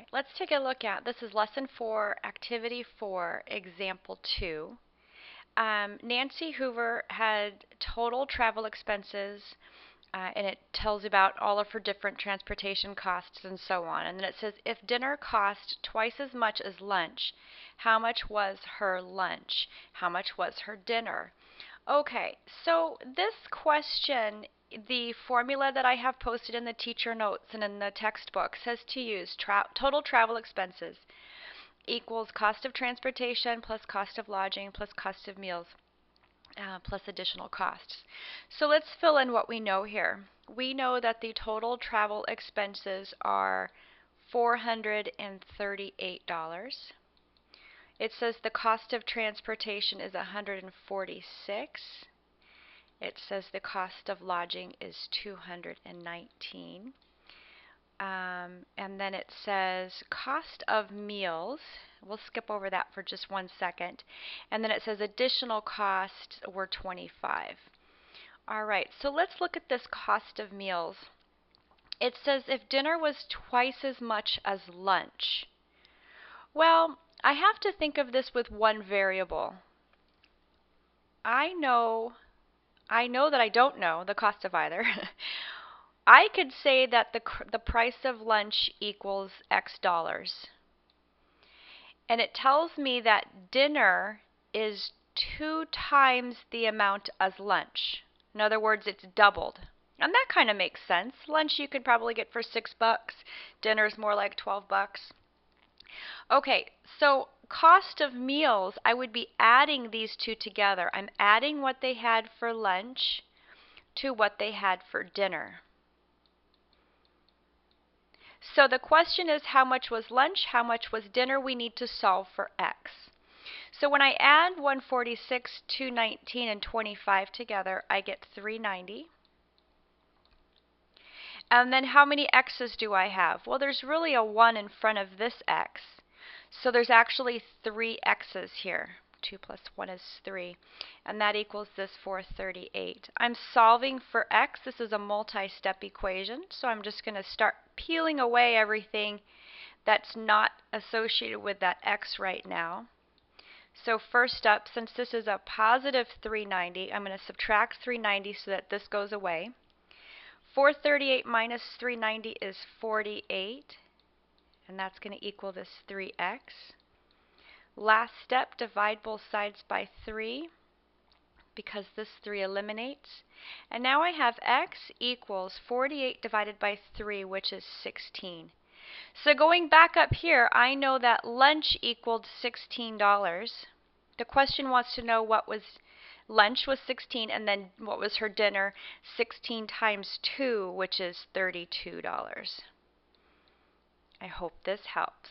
right, let's take a look at, this is lesson 4, activity 4, example 2. Nancy Hoover had total travel expenses, and it tells about all of her different transportation costs and so on. And then it says, if dinner cost twice as much as lunch, how much was her lunch? How much was her dinner? Okay, so this question, the formula that I have posted in the teacher notes and in the textbook says to use total travel expenses equals cost of transportation plus cost of lodging plus cost of meals plus additional costs. So let's fill in what we know here. We know that the total travel expenses are $438. It says the cost of transportation is $146. It says the cost of lodging is $219. And then it says cost of meals. We'll skip over that for just 1 second. And then it says additional costs were $25. All right, so let's look at this cost of meals. It says if dinner was twice as much as lunch. Well, I have to think of this with one variable. I know that I don't know the cost of either. I could say that the price of lunch equals X dollars. And it tells me that dinner is 2 times the amount as lunch. In other words, it's doubled. And that kind of makes sense. Lunch you could probably get for $6. Dinner's more like $12. Okay, so cost of meals, I would be adding these two together. I'm adding what they had for lunch to what they had for dinner. So the question is how much was lunch, how much was dinner? We need to solve for x. So when I add 146, 219, and 25 together, I get 390. And then how many x's do I have? Well, there's really a 1 in front of this x. So there's actually 3 x's here. 2 plus 1 is 3. And that equals this 438. I'm solving for x. This is a multi-step equation. So I'm just going to start peeling away everything that's not associated with that x right now. So first up, since this is a positive 390, I'm going to subtract 390 so that this goes away. 438 minus 390 is 48, and that's going to equal this 3x. Last step, divide both sides by 3 because this 3 eliminates. And now I have x equals 48 divided by 3, which is 16. So going back up here, I know that lunch equaled $16. The question wants to know what was lunch was 16, and then what was her dinner? 16 times 2, which is $32. I hope this helps.